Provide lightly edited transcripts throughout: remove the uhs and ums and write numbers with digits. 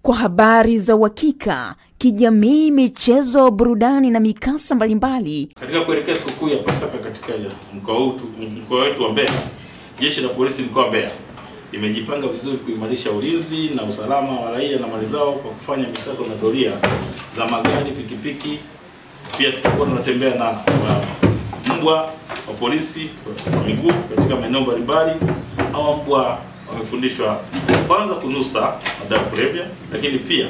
kwa habari za uhakika, kijamii, michezo, burudani na mikasa mbalimbali. Katika kuelekea sikukuu ya Pasaka katika mkoa wetu wa Mbeya, Jeshi la Polisi mkoa wa Mbeya limejipanga vizuri kuimarisha ulinzi na usalama wa raia na mali zao kwa kufanya misako na doria za magari, pikipiki. Pia tutakuwa tunatembea na mbwa wa polisi kwa miguu katika maeneo mbalimbali. Hawa mbwa wamefundishwa kwanza kunusa madawa ya kulevya, lakini pia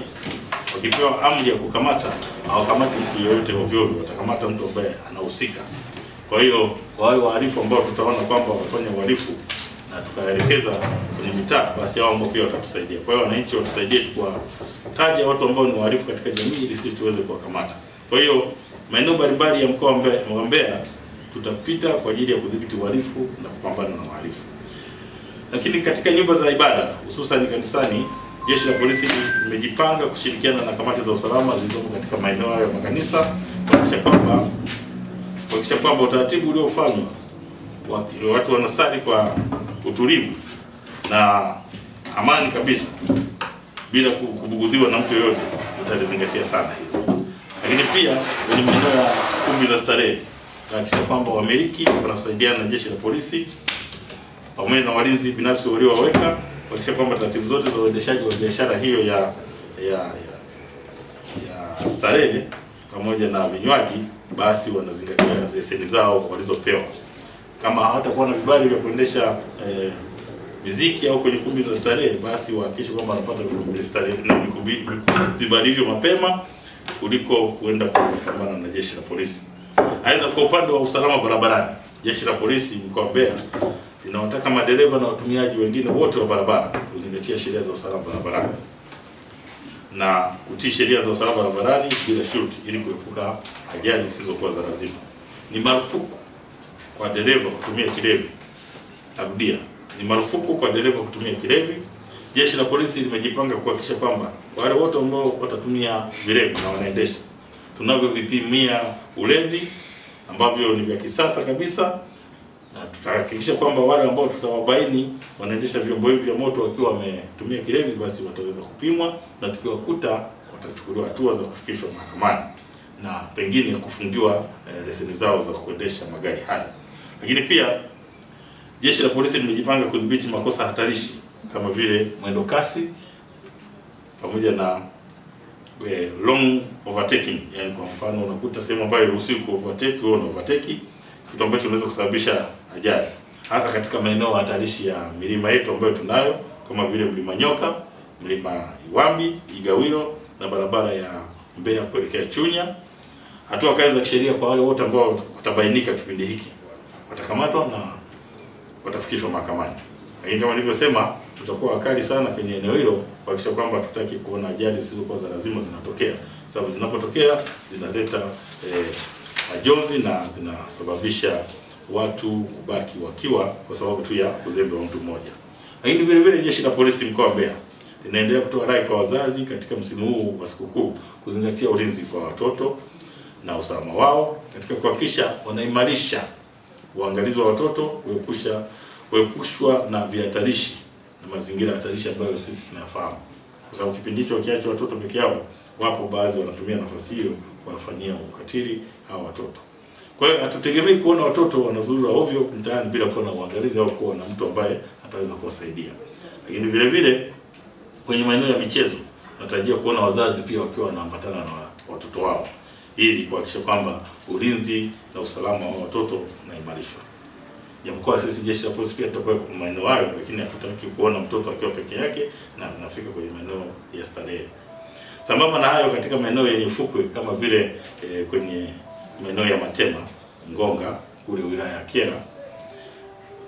wakipewa amri ya kukamata hawakamati mtu yoyote ovyo ovyo, watakamata mtu ambaye anahusika. Kwa hiyo kwa wale wahalifu ambao tutaona kwamba wafanya uhalifu na tukaelekeza kwenye mitaa, basi hao ambao pia watatusaidia. Kwa hiyo wananchi watusaidie kwa taja watu ambao ni wahalifu katika jamii ili sisi tuweze kuwakamata. Kwa hiyo maeneo mbalimbali ya mkoa wa Mbeya tutapita kwa ajili ya kudhibiti uhalifu na kupambana na wahalifu. Lakini katika nyumba za ibada, hususan kanisani, Jeshi la Polisi limejipanga kushirikiana na kamati za usalama zilizopo katika maeneo ya makanisa kuhakikisha kwamba utaratibu uliofanywa watu wanasali kwa utulivu na amani kabisa bila kubugudhiwa na mtu yoyote, tutalizingatia sana hilo. Lakini pia kwenye maeneo ya kumbi za starehe, kuhakikisha kwamba wamiliki wanasaidiana na Jeshi la Polisi pamoja na walinzi binafsi waliowaweka kuhakikisha kwamba taratibu zote za uendeshaji wa biashara hiyo ya starehe pamoja na vinywaji basi wanazingatia leseni zao walizopewa. Kama hawatakuwa na vibali vya kuendesha muziki au kwenye kumbi za starehe, basi wahakikishe kwamba wanapata vibali hivyo mapema kuliko kuenda kupambana na Jeshi la Polisi. Aidha, kwa upande wa usalama barabarani, Jeshi la Polisi mkoa wa Mbeya linawataka madereva na watumiaji wengine wote wa barabara kuzingatia sheria za usalama barabarani na kutii sheria za usalama barabarani bila shuruti ili kuepuka ajali zisizokuwa za lazima. Ni marufuku kwa dereva kutumia kilevi. Narudia, ni marufuku kwa dereva kutumia kilevi. Jeshi la Polisi limejipanga kuhakikisha kwamba wale wote ambao watatumia vilevi na wanaendesha, tunavyovipimia ulevi ambavyo ni vya kisasa kabisa, na tutahakikisha kwamba wale ambao tutawabaini wanaendesha vyombo hivi vya moto wakiwa wametumia kilevi, basi wataweza kupimwa na tukiwakuta watachukuliwa hatua za kufikishwa mahakamani na pengine kufungiwa leseni zao za kuendesha magari haya. Lakini pia Jeshi la Polisi limejipanga kudhibiti makosa hatarishi kama vile mwendo kasi pamoja na long overtaking. Yani kwa mfano unakuta sehemu ambayo hairuhusiwi ku overtake, wewe una overtake, kitu ambacho kinaweza kusababisha ajali, hasa katika maeneo hatarishi ya milima yetu ambayo tunayo kama vile Mlima Nyoka, Mlima Iwambi, Igawilo na barabara ya Mbeya kuelekea Chunya. Hatua kali za kisheria kwa wale wote ambao watabainika kipindi hiki watakamatwa na watafikishwa mahakamani. Lakini kama nilivyosema, tutakuwa wakali sana kwenye eneo hilo kuhakikisha kwamba tutaki kuona ajali zisizokuwa za lazima zinatokea, sababu zinapotokea zinaleta majonzi na zinasababisha watu kubaki wakiwa kwa sababu tu ya uzembe wa mtu mmoja. Lakini vile vile Jeshi la Polisi mkoa wa Mbeya linaendelea kutoa rai kwa wazazi katika msimu huu wa sikukuu kuzingatia ulinzi kwa watoto na usalama wao katika kuhakikisha wanaimarisha uangalizi wa watoto, kuepushwa na vihatarishi na mazingira hatarishi ambayo sisi tunayafahamu. Kwa sababu kipindi hicho wakiacha watoto peke yao, wapo baadhi wanatumia nafasi hiyo kuwafanyia ukatili hao watoto. Kwa hiyo hatutegemei kuona watoto wanazurura ovyo mtaani bila kuwa na uangalizi au kuwa na mtu ambaye ataweza kuwasaidia. Lakini vile vile kwenye maeneo ya michezo tunatarajia kuona wazazi pia wakiwa wanaambatana na watoto wao ili kuhakikisha kwamba ulinzi na usalama wa watoto unaimarishwa. Japokuwa sisi Jeshi la Polisi pia tutakuwa kwa maeneo hayo, lakini hatutaki kuona mtoto akiwa peke yake na anafika kwenye maeneo ya starehe. Sambamba na hayo, katika maeneo yenye fukwe kama vile kwenye maeneo ya Matema, Ngonga, kule wilaya ya Kyela,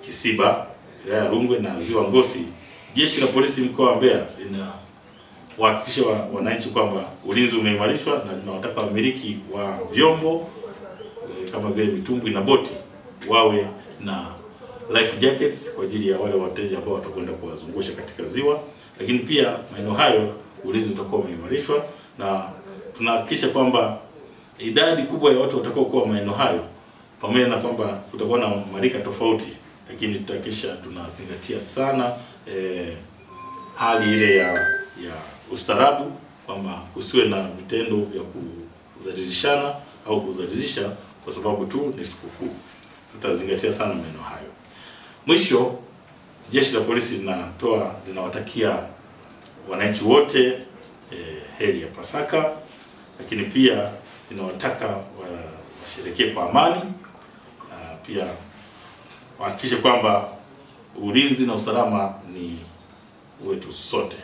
Kisiba, wilaya ya Rungwe na Ziwa Ngosi, Jeshi la Polisi mkoa wa Mbeya linahakikisha wananchi kwamba ulinzi umeimarishwa na linawataka wamiliki wa vyombo kama vile mitumbwi na boti wawe na life jackets kwa ajili ya wale wateja ambao watakwenda kuwazungusha katika ziwa. Lakini pia maeneo hayo ulinzi utakuwa umeimarishwa na tunahakikisha kwamba idadi kubwa ya watu watakao kuwa maeneo hayo, pamoja na kwamba kutakuwa na marika tofauti, lakini tutahakikisha tunazingatia sana hali ile ya ustaarabu, kwamba kusiwe na vitendo vya kudhalilishana au kudhalilisha kwa sababu tu ni sikukuu. Tutazingatia sana maneno hayo. Mwisho, Jeshi la Polisi linawatakia wananchi wote heri ya Pasaka, lakini pia linawataka washerekee kwa amani, pia wahakikishe kwamba ulinzi na usalama ni wetu sote.